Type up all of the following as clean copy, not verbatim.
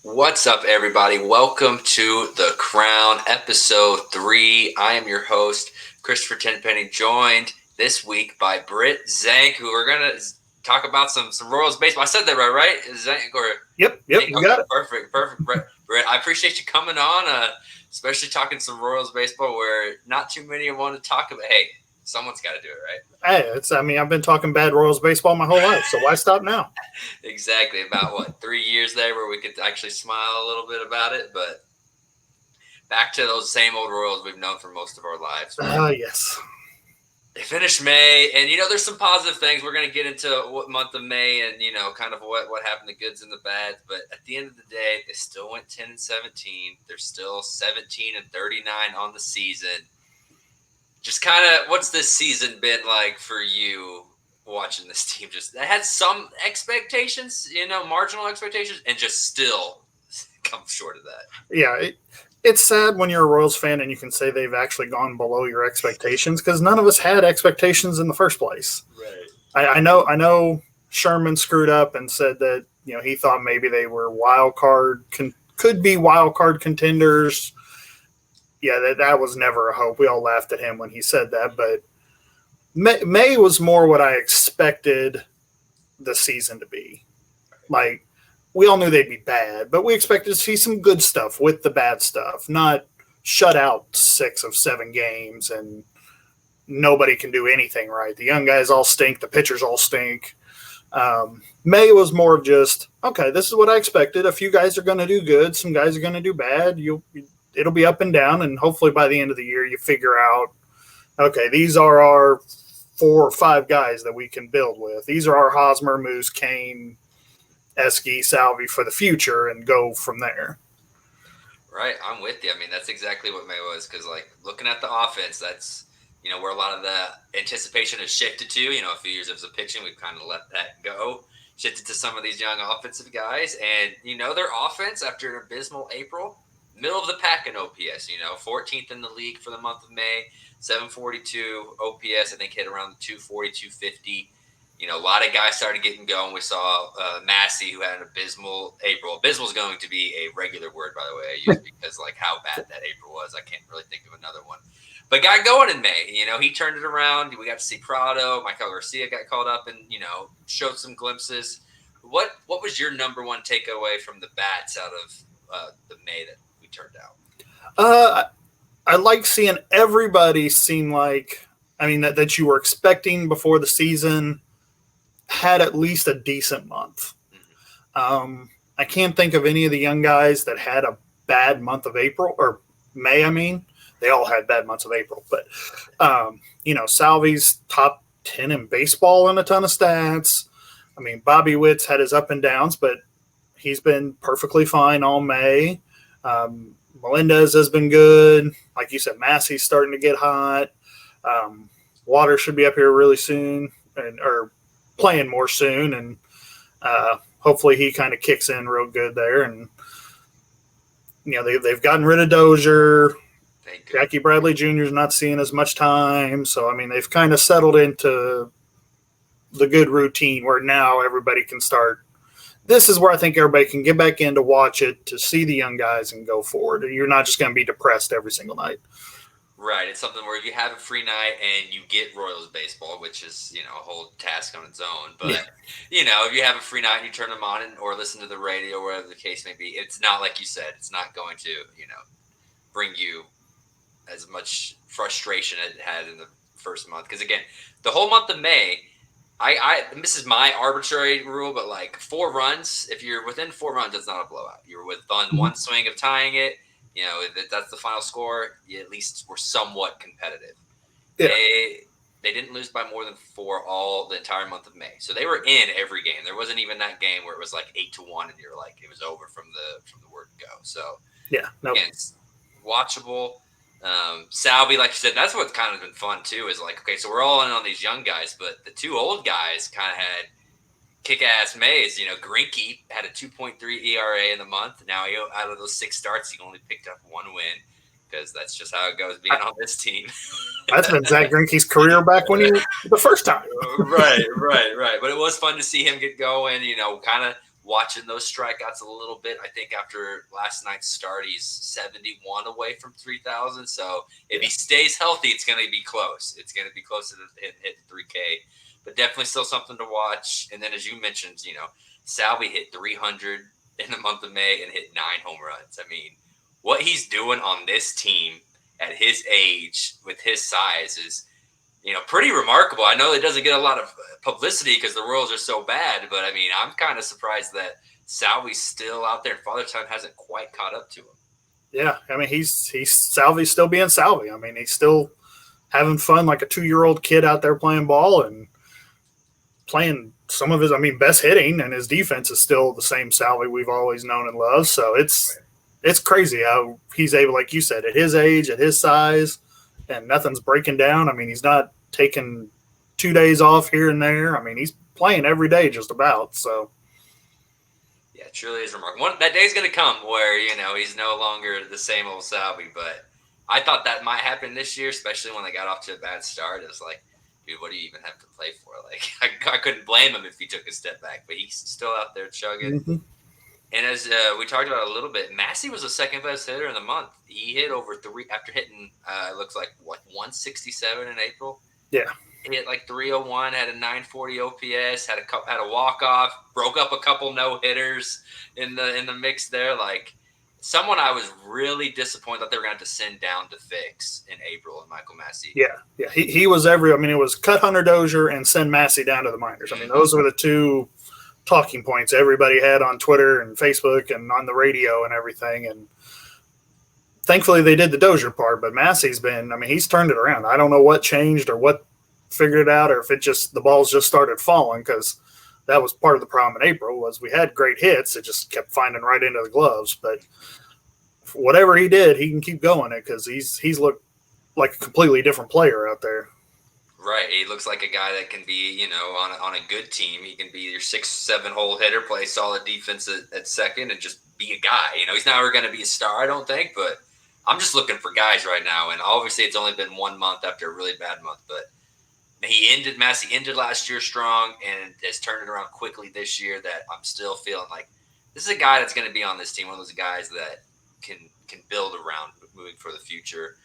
What's up, everybody? Welcome to The Crown, episode 3. I am your host, Christopher Tenpenny, joined this week by Britt Zank, who we're going to talk about some Royals baseball. I said that right? Zank, or Yep, you got it. Perfect. Britt, I appreciate you coming on, especially talking some Royals baseball where not too many want to talk about. Hey, someone's got to do it, right? Hey, I've been talking bad Royals baseball my whole life, so why stop now? Exactly. About 3 years there where we could actually smile a little bit about it, but back to those same old Royals we've known for most of our lives. Yes. They finished May, and there's some positive things. We're going to get into what month of May and kind of what happened, the goods and the bads. But at the end of the day, they still went 10-17. They're still 17-39 on the season. Just kind of, what's this season been like for you watching this team? Just they had some expectations, marginal expectations, and just still come short of that. Yeah, it's sad when you're a Royals fan and you can say they've actually gone below your expectations because none of us had expectations in the first place. Right. I know Sherman screwed up and said that he thought maybe they were could be wild card contenders. Yeah, that was never a hope. We all laughed at him when he said that, but May was more what I expected the season to be. Like, we all knew they'd be bad, but we expected to see some good stuff with the bad stuff, not shut out 6 of 7 games and nobody can do anything right. The young guys all stink. The pitchers all stink. May was more of just, okay, this is what I expected. A few guys are going to do good. Some guys are going to do bad. It'll be up and down, and hopefully by the end of the year you figure out, okay, these are our 4 or 5 guys that we can build with. These are our Hosmer, Moose, Kane, Eske, Salvi for the future, and go from there. Right, I'm with you. I mean, that's exactly what May was, because looking at the offense, that's where a lot of the anticipation has shifted to. A few years of the pitching, we've kind of let that go. Shifted to some of these young offensive guys, and their offense after an abysmal April. Middle of the pack in OPS, 14th in the league for the month of May, 742 OPS, I think hit around the 240, 250. A lot of guys started getting going. We saw Massey, who had an abysmal April. Abysmal is going to be a regular word, by the way, I use because how bad that April was. I can't really think of another one. But got going in May. He turned it around. We got to see Prado. Michael Garcia got called up and, showed some glimpses. What was your number one takeaway from the bats out of the May that we turned out? I like seeing everybody seem like, that you were expecting before the season had at least a decent month. I can't think of any of the young guys that had a bad month of April or May. They all had bad months of April, but Salvi's top 10 in baseball in a ton of stats. Bobby Witt's had his up and downs, but he's been perfectly fine all May. Melendez has been good. Like you said, Massey's starting to get hot. Water should be up here really soon or playing more soon. And hopefully he kind of kicks in real good there. And, they've gotten rid of Dozier. Jackie Bradley Jr. is not seeing as much time. So, they've kind of settled into the good routine where now everybody can start. This is where I think everybody can get back in to watch it, to see the young guys and go forward. You're not just going to be depressed every single night. Right. It's something where if you have a free night and you get Royals baseball, which is, a whole task on its own. But, if you have a free night and you turn them on or listen to the radio, whatever the case may be, it's not like you said. It's not going to, bring you as much frustration as it had in the first month. Because, again, the whole month of May, this is my arbitrary rule, but 4 runs, if you're within 4 runs, it's not a blowout. You're within one swing of tying it. If that's the final score, you at least were somewhat competitive. Yeah. They didn't lose by more than 4 the entire month of May. So they were in every game. There wasn't even that game where it was 8-1 and you're it was over from the word go. So yeah, again, it's watchable. Salvi, like you said, that's what's kind of been fun too, is okay, so we're all in on these young guys, but the 2 old guys kind of had kick-ass Mays. Greinke had a 2.3 ERA in the month. Now, out of those 6 starts, he only picked up 1 win because that's just how it goes being on this team. That's been Zach Greinke's career back the first time. Right. But it was fun to see him get going, kind of watching those strikeouts a little bit. I think after last night's start, he's 71 away from 3,000. So if he stays healthy, it's going to be close. It's going to be close to hit 3K. But definitely still something to watch. And then, as you mentioned, Salvi hit 300 in the month of May and hit 9 home runs. I mean, what he's doing on this team at his age with his size is, pretty remarkable. I know it doesn't get a lot of publicity because the Royals are so bad, but I mean, I'm kind of surprised that Salvi's still out there and Father Time hasn't quite caught up to him. Yeah, I mean, he's Salvi's still being Salvi. I mean, he's still having fun like a 2-year-old kid out there playing ball and playing some of his, best hitting, and his defense is still the same Salvi we've always known and loved. So it's crazy how he's able, like you said, at his age, at his size, and nothing's breaking down. I mean, he's not taking 2 days off here and there. I mean, he's playing every day just about. So, yeah, it truly is remarkable. That day's going to come where, he's no longer the same old Salvi, but I thought that might happen this year, especially when they got off to a bad start. It was like, dude, what do you even have to play for? Like, I couldn't blame him if he took a step back, but he's still out there chugging. Mm-hmm. And as we talked about a little bit, Massey was the second best hitter in the month. He hit over 3 after hitting, it looks like, 167 in April. Yeah. He hit like 301, had a 940 OPS, had a walk-off, broke up a couple no-hitters in the mix there. Like, someone I was really disappointed that they were going to have to send down to fix in April, and Michael Massey. Yeah. He was it was cut Hunter Dozier and send Massey down to the minors. I mean, those were the two talking points everybody had on Twitter and Facebook and on the radio and everything. And thankfully they did the Dozier part, but Massey's he's turned it around. I don't know what changed or what figured it out, or if the balls just started falling, because that was part of the problem in April was we had great hits. It just kept finding right into the gloves. But whatever he did, he can keep going it because he's looked like a completely different player out there. Right. He looks like a guy that can be, on a good team. He can be your 6-7 hole hitter, play solid defense at second, and just be a guy. He's never going to be a star, I don't think, but I'm just looking for guys right now. And obviously it's only been 1 month after a really bad month, but Massey ended last year strong and has turned it around quickly this year that I'm still feeling like this is a guy that's going to be on this team, one of those guys that can build around moving for the future.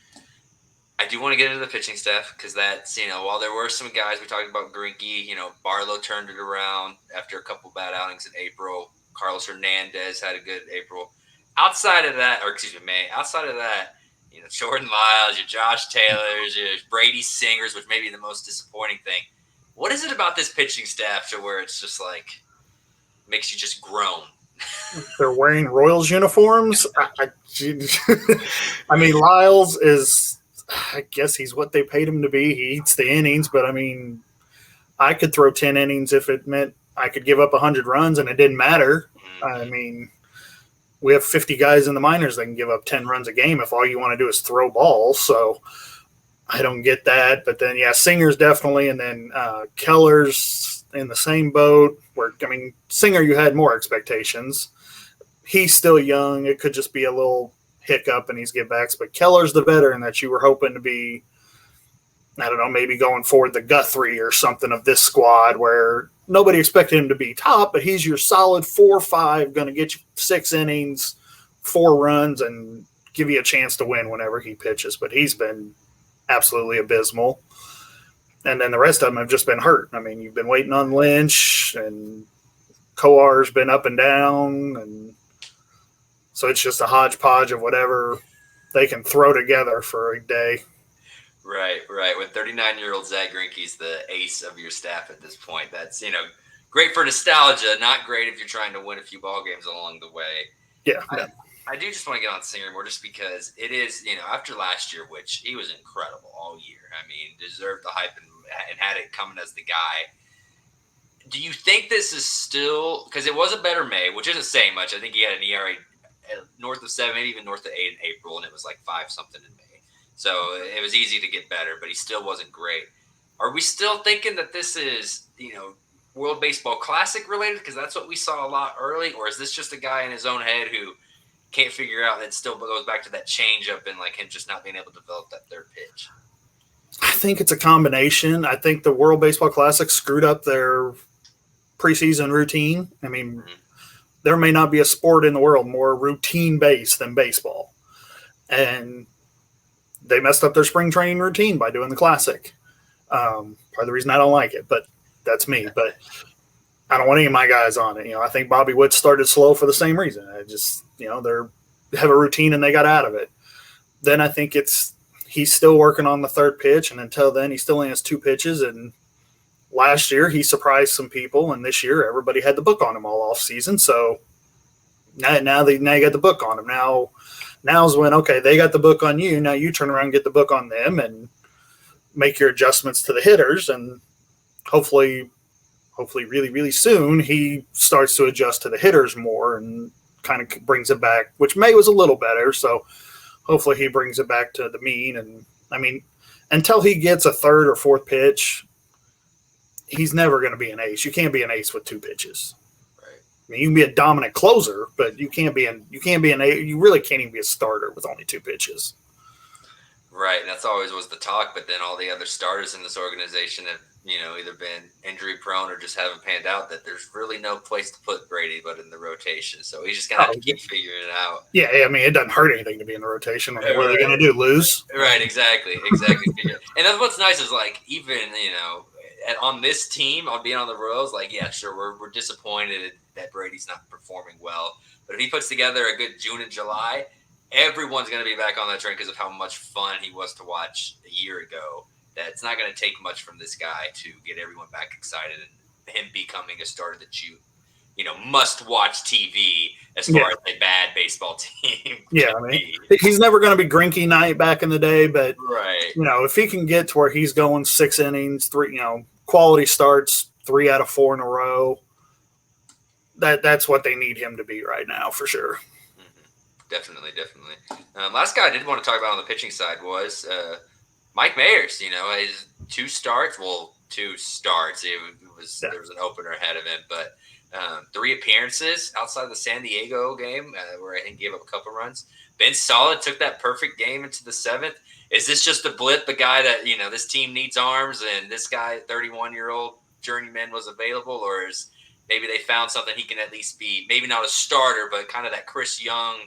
I do want to get into the pitching staff because that's, while there were some guys, we talked about Greinke, Barlow turned it around after a couple bad outings in April. Carlos Hernandez had a good April. Outside of that, May, Jordan Lyles, your Josh Taylors, your Brady Singers, which may be the most disappointing thing. What is it about this pitching staff to where it's just like makes you just groan? They're wearing Royals uniforms. Lyles is, I guess he's what they paid him to be. He eats the innings, but I could throw 10 innings if it meant I could give up 100 runs and it didn't matter. Mm-hmm. We have 50 guys in the minors that can give up 10 runs a game if all you want to do is throw balls. So I don't get that. But then, Singer's definitely, and then Keller's in the same boat where, Singer, you had more expectations. He's still young. It could just be a little hiccup and he's get backs. But Keller's the veteran that you were hoping to be, I don't know, maybe going forward the Guthrie or something of this squad where nobody expected him to be top, but he's your solid 4-5, going to get you 6 innings, 4 runs, and give you a chance to win whenever he pitches. But he's been absolutely abysmal. And then the rest of them have just been hurt. You've been waiting on Lynch, and Coar's been up and down, and so it's just a hodgepodge of whatever they can throw together for a day. Right. When 39-year-old Zach Greinke's the ace of your staff at this point, that's, great for nostalgia, not great if you're trying to win a few ball games along the way. Yeah. I do just want to get on Singer more just because it is, after last year, which he was incredible all year. Deserved the hype and had it coming as the guy. Do you think this is still – because it was a better May, which isn't saying much. I think he had an ERA north of 7, maybe even north of 8 in April, and it was like 5-something in May. So it was easy to get better, but he still wasn't great. Are we still thinking that this is, World Baseball Classic related? Because that's what we saw a lot early. Or is this just a guy in his own head who can't figure out that still goes back to that changeup and like him just not being able to develop that third pitch? I think it's a combination. I think the World Baseball Classic screwed up their preseason routine. there may not be a sport in the world more routine based than baseball. And they messed up their spring training routine by doing the Classic. Part of the reason I don't like it, but that's me. But I don't want any of my guys on it. I think Bobby Witt started slow for the same reason. I just, they have a routine and they got out of it. Then I think he's still working on the third pitch, and until then, he still only has 2 pitches. And last year, he surprised some people, and this year, everybody had the book on him all off season. So now you got the book on him. Now's when, okay, they got the book on you. Now you turn around and get the book on them and make your adjustments to the hitters, and hopefully really, really soon he starts to adjust to the hitters more and kind of brings it back, which May was a little better. So hopefully he brings it back to the mean. And I mean, until he gets a third or fourth pitch, he's never going to be an ace. You can't be an ace with 2 pitches. Right. I mean, you can be a dominant closer, but you can't be an ace. You really can't even be a starter with only 2 pitches. Right, and that's always was the talk. But then all the other starters in this organization have, either been injury prone or just haven't panned out. That there's really no place to put Brady but in the rotation. So he's just gonna have to keep figuring it out. Yeah, I mean, it doesn't hurt anything to be in the rotation. I mean, what are they gonna do? Lose? Right, exactly. And that's what's nice is even on this team, on being on the Royals, yeah, sure, we're disappointed that Brady's not performing well. But if he puts together a good June and July, everyone's going to be back on that train because of how much fun he was to watch a year ago. That it's not going to take much from this guy to get everyone back excited and him becoming a starter that you must watch TV as far as a bad baseball team. Yeah, I mean, he's never going to be Greinke Knight back in the day, but right. If he can get to where he's going 6 innings, 3, quality starts, 3 out of 4 in a row, that's what they need him to be right now for sure. Definitely. Last guy I did want to talk about on the pitching side was Mike Mayers. His 2 starts. Well, 2 starts. There was an opener ahead of him, but 3 appearances outside of the San Diego game where I think he gave up a couple runs. Been solid. Took that perfect game into the 7th. Is this just a blip? A guy that this team needs arms, and this guy, 31-year-old journeyman, was available, or is maybe they found something he can at least be maybe not a starter, but kind of that Chris Young.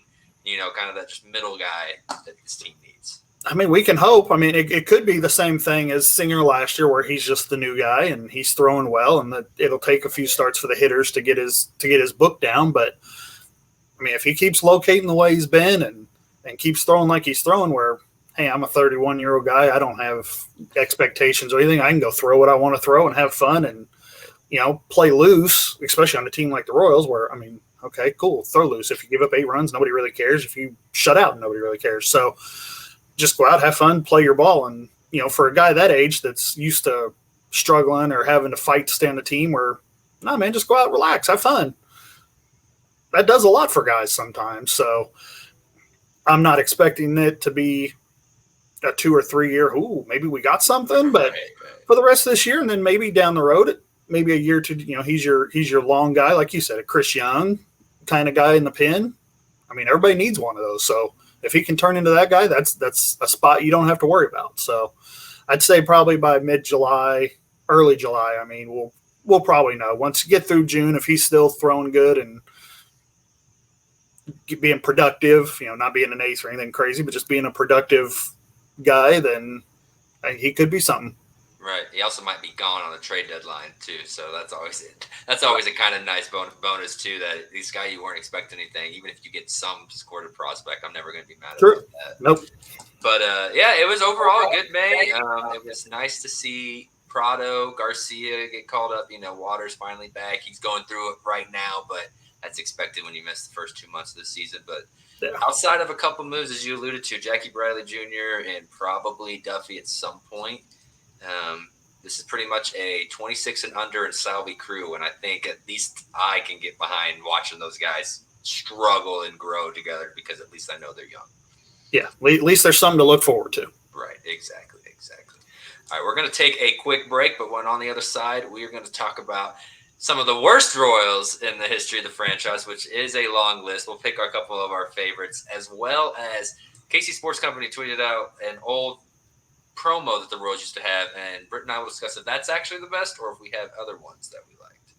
Kind of that just middle guy that this team needs. I mean, we can hope. I mean, it could be the same thing as Singer last year, where he's just the new guy and he's throwing well, and that it'll take a few starts for the hitters to get his book down. But I mean, if he keeps locating the way he's been and keeps throwing like he's throwing, where hey, I'm a 31-year-old guy, I don't have expectations or anything. I can go throw what I want to throw and have fun and play loose, especially on a team like the Royals, where I mean. Okay, cool. Throw loose. If you give up 8 runs, nobody really cares. If you shut out, nobody really cares. So just go out, have fun, play your ball. And, for a guy that age that's used to struggling or having to fight to stay on the team where, no, man, just go out, relax, have fun. That does a lot for guys sometimes. So I'm not expecting it to be a 2 or 3 year, maybe we got something. But for the rest of this year and then maybe down the road, maybe a year or two, he's your long guy, like you said, a Chris Young kind of guy in the pen. I mean, everybody needs one of those. So if he can turn into that guy, that's a spot you don't have to worry about. So I'd say probably by mid-July, early July, I mean, we'll probably know. Once you get through June, if he's still throwing good and being productive, not being an ace or anything crazy, but just being a productive guy, then he could be something. Right. He also might be gone on the trade deadline too, so that's always a kind of nice bonus too. That this guy you weren't expecting anything, even if you get some scored prospect, I'm never going to be mad about that. Nope. But it was overall a good May. It was nice to see Prado, Garcia get called up. Waters finally back. He's going through it right now, but that's expected when you miss the first 2 months of the season. But outside of a couple moves, as you alluded to, Jackie Bradley Jr. and probably Duffy at some point. This is pretty much a 26 and under and Salvi crew, and I think at least I can get behind watching those guys struggle and grow together because at least I know they're young. Yeah, at least there's something to look forward to. Right, exactly. All right, we're going to take a quick break, but when on the other side, we are going to talk about some of the worst Royals in the history of the franchise, which is a long list. We'll pick a couple of our favorites, as well as Casey Sports Company tweeted out an old promo that the Royals used to have, and Britt and I will discuss if that's actually the best or if we have other ones that we liked.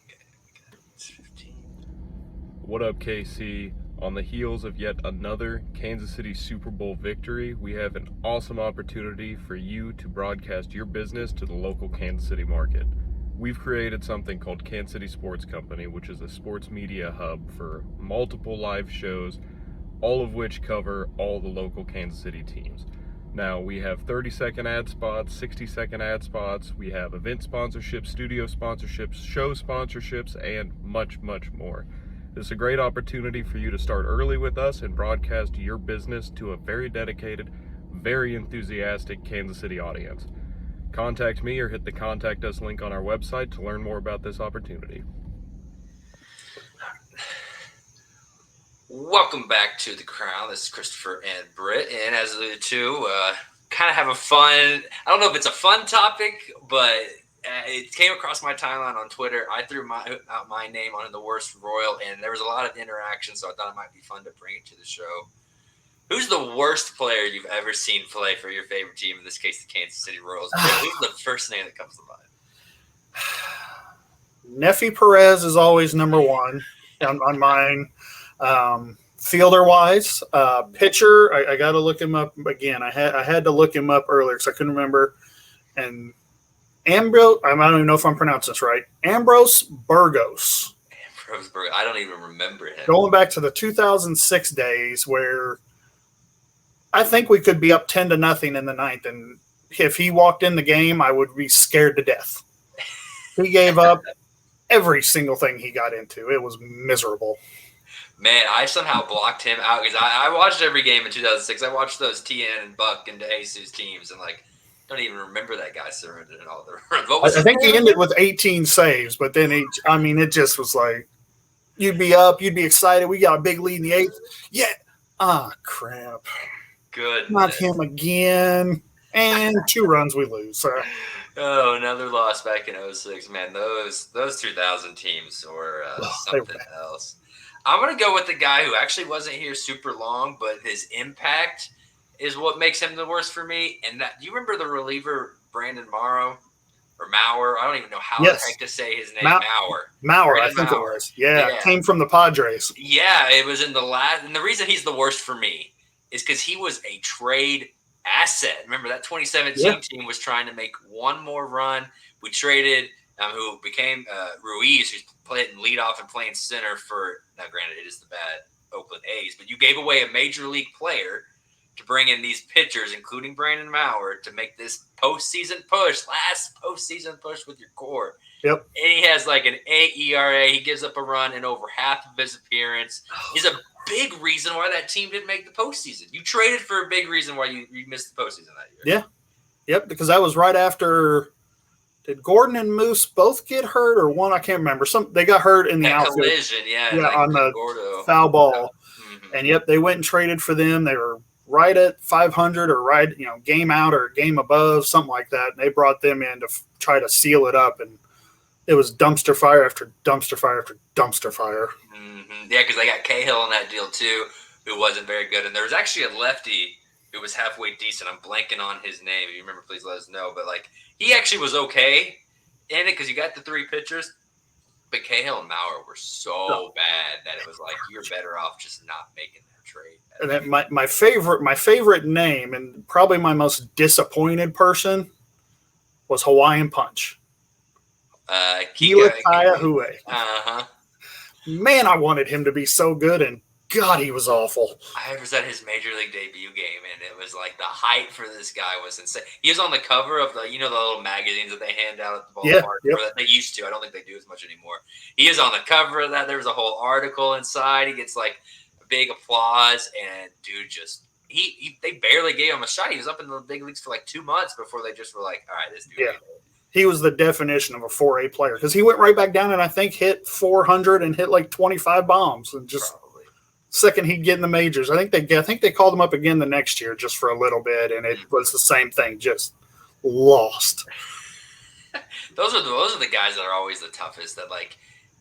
Okay, we got 15. What up, KC? On the heels of yet another Kansas City Super Bowl victory, we have an awesome opportunity for you to broadcast your business to the local Kansas City market. We've created something called Kansas City Sports Company, which is a sports media hub for multiple live shows, all of which cover all the local Kansas City teams. Now, we have 30-second ad spots, 60-second ad spots, we have event sponsorships, studio sponsorships, show sponsorships, and much, much more. This is a great opportunity for you to start early with us and broadcast your business to a very dedicated, very enthusiastic Kansas City audience. Contact me or hit the Contact Us link on our website to learn more about this opportunity. Welcome back to The Crown. This is Christopher and Britt, and as alluded to, kind of have a fun, I don't know if it's a fun topic, but it came across my timeline on Twitter. I threw out my name on the worst Royal, and there was a lot of interaction, so I thought it might be fun to bring it to the show. Who's the worst player you've ever seen play for your favorite team, in this case, the Kansas City Royals? Who's the first name that comes to mind? Nefi Perez is always number one on mine. Fielder wise, pitcher, I got to look him up again. I had to look him up earlier because I couldn't remember. And Ambrose, I don't even know if I'm pronouncing this right. Ambrose Burgos. Ambrose Burgos. I don't even remember him. Going back to the 2006 days where I think we could be up 10-0 in the ninth, and if he walked in the game, I would be scared to death. He gave up every single thing he got into. It was miserable. Man, I somehow blocked him out because I watched every game in 2006. I watched those TN and Buck and DeJesus teams, and don't even remember that guy surrendered and all the runs. I think he ended with 18 saves, but then it just was like, you'd be up, you'd be excited. We got a big lead in the eighth. Yeah. Crap. Good. Not him again. And 2 runs we lose. Oh, another loss back in 06. Man, those 2000 teams were something else. I'm going to go with the guy who actually wasn't here super long, but his impact is what makes him the worst for me. And do you remember the reliever Brandon Maurer? I don't even know how the heck to say his name. Maurer, I think it was. Yeah, came from the Padres. Yeah, it was in the last. And the reason he's the worst for me is because he was a trade asset. Remember, that 2017 team was trying to make one more run. We traded who became Ruiz, who's playing leadoff and playing center for, now granted, it is the bad Oakland A's, but you gave away a major league player to bring in these pitchers, including Brandon Maurer, to make this last postseason push with your core. Yep. And he has like an 8 ERA. He gives up a run in over half of his appearance. He's a big reason why that team didn't make the postseason. You traded for a big reason why you missed the postseason that year. Yeah. Yep, because that was right after. Did Gordon and Moose both get hurt, or one? I can't remember. They got hurt in the outfield. Collision, on the Gordo. Foul ball. Mm-hmm. And yep, they went and traded for them. They were right at 500 or right, game out or game above, something like that. And they brought them in to try to seal it up, and it was dumpster fire after dumpster fire after dumpster fire. Mm-hmm. Yeah, because they got Cahill in that deal too, who wasn't very good, and there was actually a lefty who was halfway decent. I'm blanking on his name. If you remember, please let us know. But he actually was okay in it because you got the 3 pitchers. But Cahill and Maurer were so bad that it was like you're better off just not making that trade. And then my favorite name and probably my most disappointed person was Hawaiian Punch. Kika Hue. Uh-huh. Man, I wanted him to be so good, and God, he was awful. I was at his major league debut game, and it was like the hype for this guy was insane. He was on the cover of the little magazines that they hand out at the ballpark. Yep. That they used to. I don't think they do as much anymore. He is on the cover of that. There was a whole article inside. He gets a big applause, and dude they barely gave him a shot. He was up in the big leagues for 2 months before they just were like, all right, this dude. Yeah. He was the definition of a 4A player because he went right back down and I think hit 400 and hit 25 bombs and just second he'd get in the majors. I think they called him up again the next year just for a little bit, and it was the same thing, just lost. Those are the guys that are always the toughest. That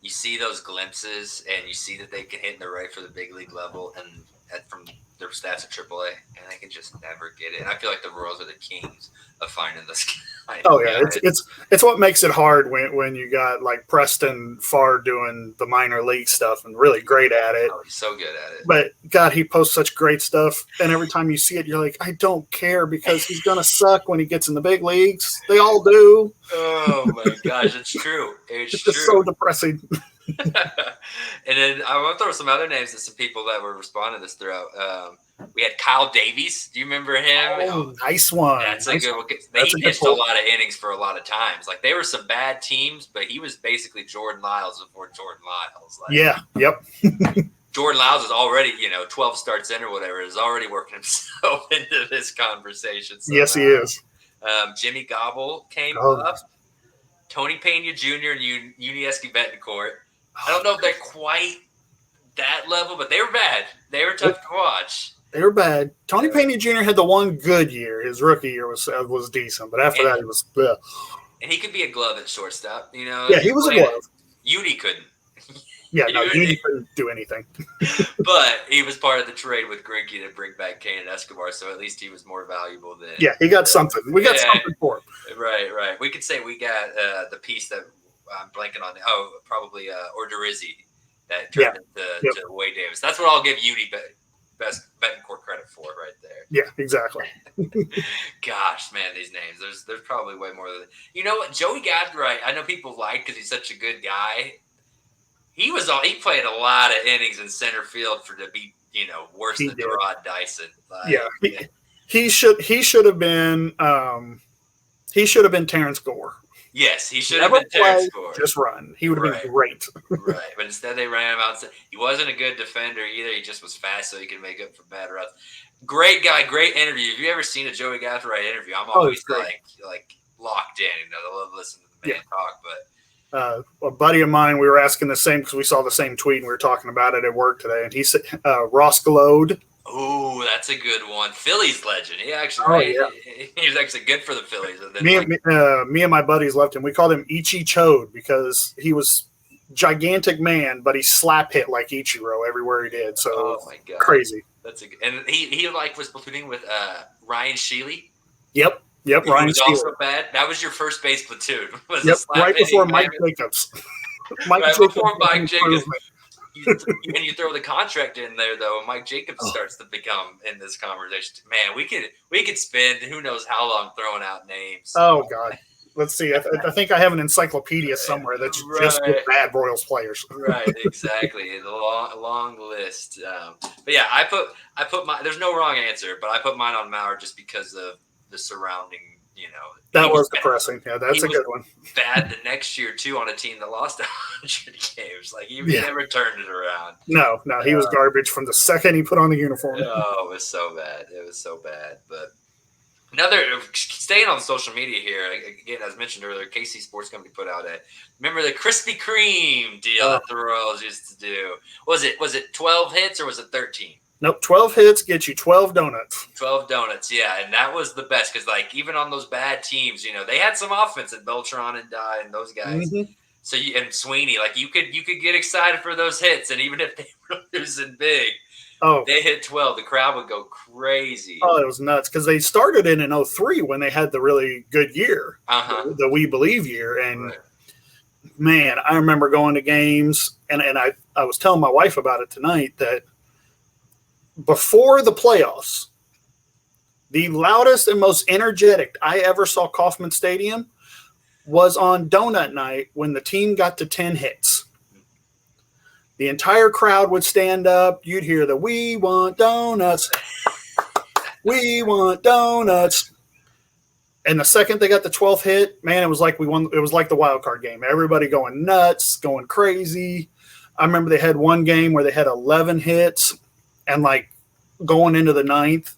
you see those glimpses and you see that they can hit in the right for the big league level and from their stats at AAA, and they can just never get it. And I feel like the Royals are the kings of finding those guys. Oh yeah, it's what makes it hard when you got like Preston Farr doing the minor league stuff and really great at it. Oh, he's so good at it. But God, he posts such great stuff, and every time you see it, you're like, I don't care because he's gonna suck when he gets in the big leagues. They all do. Oh my gosh, it's true. It's just so depressing. And then I want to throw some other names to some people that were responding to this throughout. We had Kyle Davies. Do you remember him? Oh, nice one. That's a good one. He pitched a lot of innings for a lot of times. Like, they were some bad teams, but he was basically Jordan Lyles before Jordan Lyles. Like, yeah, yep. Jordan Lyles is already, 12 starts in or whatever, is already working himself into this conversation. So, yes, he is. Jimmy Gobble came up. Tony Pena Jr. and Unieski Betancourt. I don't know if they're quite that level, but they were bad. They were tough to watch. They were bad. Tony Pena Jr. had the one good year. His rookie year was decent, but after that, he was. Bleh. And he could be a glove at shortstop. Yeah, he was a glove. Udi couldn't. Yeah, no, Udi couldn't do anything. But he was part of the trade with Greinke to bring back Kane and Escobar, so at least he was more valuable than. Yeah, he got something. We got something for him. Right. We could say we got the piece that I'm blanking on. Probably Orderizzi that turned into Wade Davis. That's what I'll give Udi best Betancourt credit for right there. Yeah, exactly. Gosh, man, these names. There's probably way more than that. You know what? Joey Gathright, I know people like because he's such a good guy. He played a lot of innings in center field to be, worse than Rod Dyson. Like, he should have been Terrence Gore. Yes, he should have been Terrence Gore. Just run. He would have been great. Right, but instead they ran him out. He wasn't a good defender either. He just was fast, so he could make up for bad runs. Great guy, great interview. Have you ever seen a Joey Gathright interview? I'm always like locked in. I love listening to the man talk. But a buddy of mine, we were asking the same because we saw the same tweet and we were talking about it at work today. And he said Ross Glode. Oh, that's a good one. Phillies legend. He actually, he was actually good for the Phillies. And then me and my buddies left him. We called him Ichi Chode because he was gigantic man, but he slap hit like Ichiro everywhere he did. So oh my god, crazy. And he was platooning with Ryan Sheely. Yep. Ryan was also bad. That was your first base platoon. Right before Mike Jacobs. Before Mike Jacobs. And you throw the contract in there, though, and Mike Jacobs starts to become in this conversation. Man, we could spend who knows how long throwing out names. Oh God, let's see. I think I have an encyclopedia somewhere that's just with bad Royals players. Right, exactly. The long list. But yeah, I put my. There's no wrong answer, but I put mine on Mauer just because of the surrounding. That was depressing. Yeah, that's a good one. Bad the next year too on a team that lost 100 games. Like he never turned it around. No, he was garbage from the second he put on the uniform. Oh, it was so bad. But another staying on social media here again, as mentioned earlier, KC Sports Company put out remember the Krispy Kreme deal that the Royals used to do. Was it 12 hits or was it 13? Nope, 12 hits get you 12 donuts. 12 donuts, yeah, and that was the best because, like, even on those bad teams, they had some offense at Beltran and Dye and those guys. Mm-hmm. So and Sweeney, like, you could get excited for those hits, and even if they were losing big, they hit 12, the crowd would go crazy. Oh, it was nuts because they started in 2003 when they had the really good year, the We Believe year, and man, I remember going to games, and I was telling my wife about it tonight that. Before the playoffs, the loudest and most energetic I ever saw Kauffman Stadium was on donut night when the team got to 10 hits. The entire crowd would stand up. You'd hear the "We want donuts. We want donuts." And the second they got the 12th hit, man, it was like we won. It was like the wild card game. Everybody going nuts, going crazy. I remember they had one game where they had 11 hits. And like going into the 9th,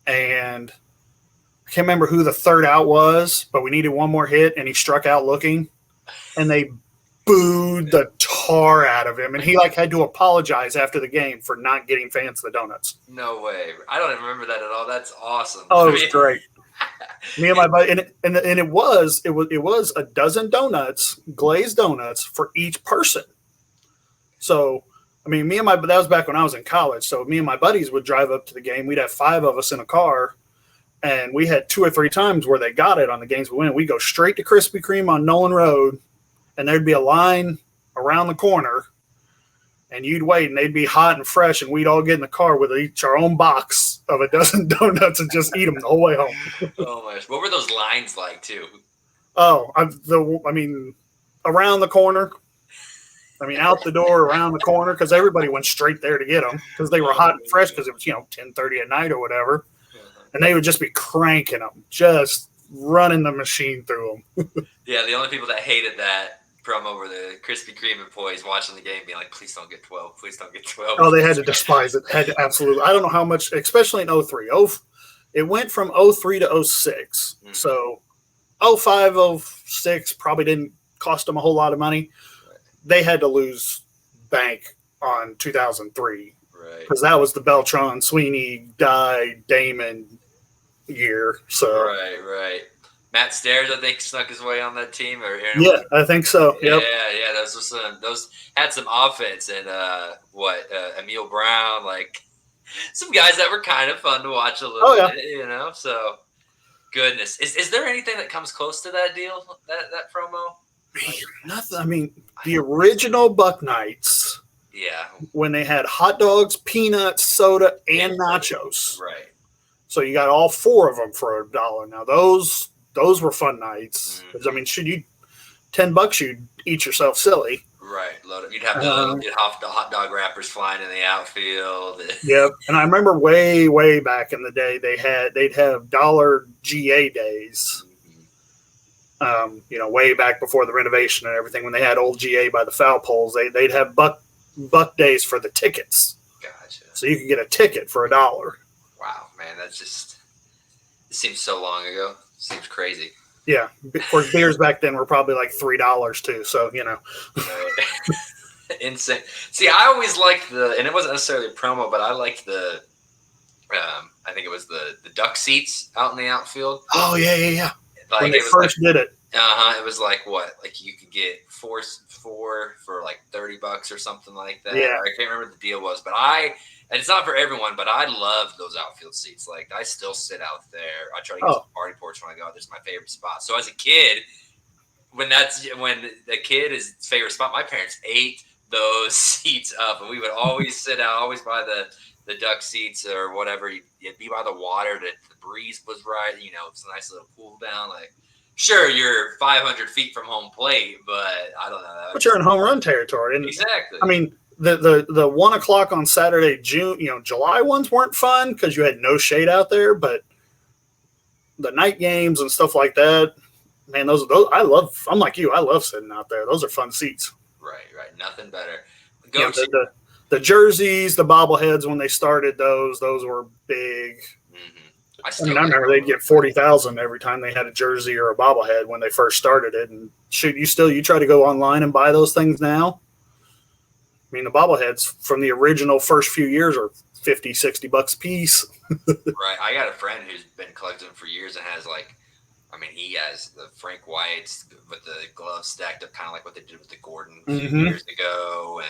and I can't remember who the third out was, but we needed one more hit, and he struck out looking, and they booed the tar out of him, and he like had to apologize after the game for not getting fans the donuts. No way! I don't even remember that at all. That's awesome. Oh, it was great. Me and my buddy, and it was a dozen donuts, glazed donuts for each person. So. I mean, that was back when I was in college. So me and my buddies would drive up to the game. We'd have 5 of us in a car, And we had 2 or 3 times where they got it on the games we win. We go straight to Krispy Kreme on Nolan Road, and there'd be a line around the corner, and you'd wait, and they'd be hot and fresh, and we'd all get in the car with each our own box of a dozen donuts and just eat them the whole way home. Oh my gosh. What were those lines like too? Oh, around the corner. Out the door, around the corner, because everybody went straight there to get them because they were hot and fresh because it was 10:30 at night or whatever, and they would just be cranking them, just running the machine through them. Yeah, the only people that hated that promo were the Krispy Kreme employees watching the game, being like, "Please don't get 12. Please don't get 12." Oh, they had to despise it. Had to absolutely. I don't know how much, especially in 03. It went from 03 to 06. Mm-hmm. So 05, 06 probably didn't cost them a whole lot of money. Right. They had to lose bank on 2003. Right. Because that was the Beltran, Sweeney, Dye, Damon year. So Right. Matt Stairs, I think, snuck his way on that team. Yeah, I think so. Yep. Yeah. Those had some offense, and Emil Brown, like some guys that were kind of fun to watch a little bit, So, goodness, is there anything that comes close to that deal? That promo? Nothing. The original Buck Nights. Yeah. When they had hot dogs, peanuts, soda, and nachos. Right. So you got all 4 of them for $1. Now those were fun nights. Mm-hmm. Should you $10, you'd eat yourself silly. Right. You'd have the hot dog wrappers flying in the outfield. Yep. And I remember way back in the day they'd have dollar GA days. Mm-hmm. Way back before the renovation and everything, when they had old GA by the foul poles, they'd have buck days for the tickets. Gotcha. So you could get a ticket for $1. Wow, man, it seems so long ago. Seems crazy. Yeah, of course, beers back then were probably like $3 too. So Insane. See, I always liked and it wasn't necessarily a promo, but I liked the. I think it was the duck seats out in the outfield. Oh yeah. Like when they first did it. It was like what? Like you could get four for like $30 or something like that. Yeah. I can't remember what the deal was, but and it's not for everyone, but I love those outfield seats. Like I still sit out there. I try to get to the party porch when I go. This is my favorite spot. So as a kid, when the kid is favorite spot, my parents ate those seats up, and we would always sit out, always by the duck seats or whatever. You'd be by the water. The breeze was right. It's a nice little cool down. Like, sure, you're 500 feet from home plate, but I don't know. But you're in home run territory. And exactly. The 1 o'clock on Saturday, July ones weren't fun because you had no shade out there, but the night games and stuff like that, man, those I love. I'm like you, I love sitting out there. Those are fun seats. Right. Nothing better. The jerseys, the bobbleheads when they started those were big. Mm-hmm. I remember they'd get 40,000 every time they had a jersey or a bobblehead when they first started it. And you try to go online and buy those things now? The bobbleheads from the original first few years are $50, $60 a piece. Right. I got a friend who's been collecting them for years and has he has the Frank Whites with the gloves stacked up, kind of like what they did with the Gordon a few years ago,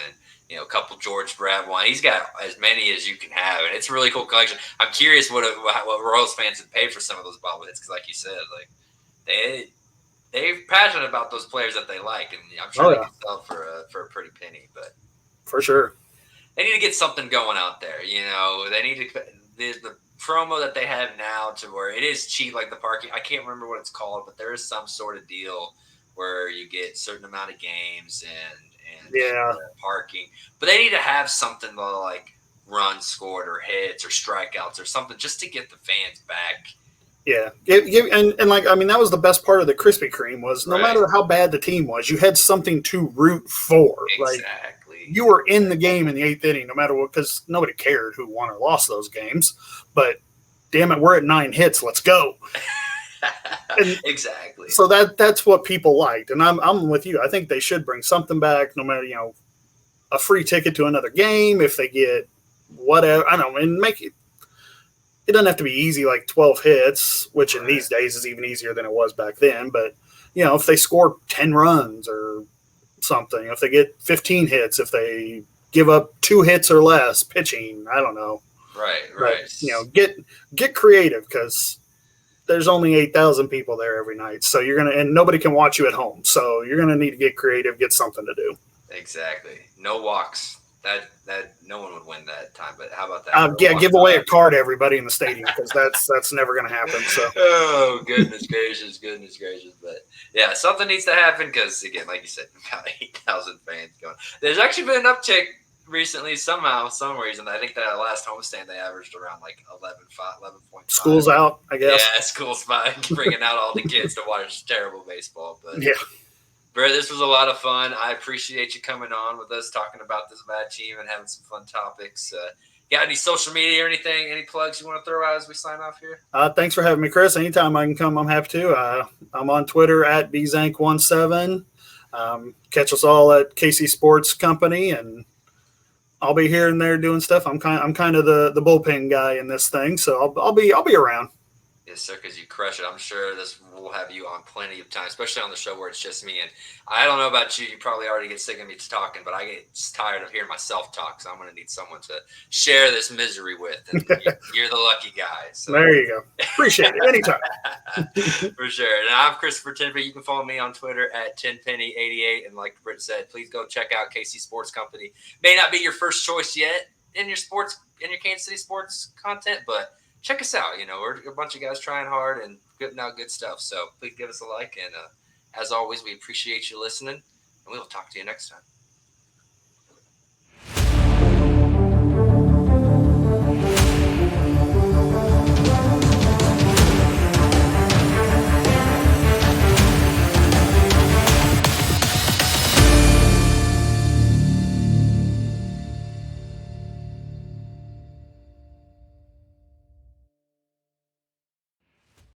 and a couple George Brett one. He's got as many as you can have, and it's a really cool collection. I'm curious what Royals fans would pay for some of those bobbleheads because, like you said, like they're passionate about those players that they like, and I'm sure they can sell for a pretty penny, but. For sure. They need to get something going out there. They need to the promo that they have now to where it is cheap, like the parking. I can't remember what it's called, but there is some sort of deal where you get a certain amount of games and parking. But they need to have something to like runs scored or hits or strikeouts or something just to get the fans back. Yeah. That was the best part of the Krispy Kreme was no matter how bad the team was, you had something to root for. Exactly. You were in the game in the 8th inning, no matter what, because nobody cared who won or lost those games. But damn it, we're at 9 hits. Let's go. Exactly. So that's what people liked, and I'm with you. I think they should bring something back, no matter a free ticket to another game if they get whatever. I don't know, and make it. It doesn't have to be easy like 12 hits, which in these days is even easier than it was back then. But if they score 10 runs or something, if they get 15 hits, if they give up 2 hits or less pitching, I don't know. Right. But, get creative because there's only 8,000 people there every night. So and nobody can watch you at home. So you're going to need to get creative, get something to do. Exactly. No walks. That no one would win that time. But how about that? Give away a card to everybody in the stadium, because that's never going to happen. So. Oh, goodness gracious. But yeah, something needs to happen because, again, like you said, about 8,000 fans going. There's actually been an uptick recently somehow, some reason. I think that last homestand they averaged around like 11.5. School's out, I guess. Yeah, school's fine. Bringing out all the kids to watch terrible baseball. But yeah. Britt, this was a lot of fun. I appreciate you coming on with us, talking about this bad team and having some fun topics. Got any social media or anything, any plugs you want to throw out as we sign off here? Thanks for having me, Chris. Anytime I can come, I'm happy to. I'm on Twitter at bzank17. Catch us all at KC Sports Company, and I'll be here and there doing stuff. I'm kind of the bullpen guy in this thing, so I'll be around. Yes, sir, because you crush it. I'm sure this will have you on plenty of time, especially on the show where it's just me. And I don't know about you. You probably already get sick of me talking, but I get tired of hearing myself talk. So I'm going to need someone to share this misery with. And you're the lucky guy. So. There you go. Appreciate it. Anytime. For sure. And I'm Christopher Tenpenny. You can follow me on Twitter at Tenpenny88. And like Britt said, please go check out KC Sports Company. May not be your first choice yet in your Kansas City sports content, but check us out. We're a bunch of guys trying hard and putting out good stuff. So please give us a like. And as always, we appreciate you listening. And we will talk to you next time.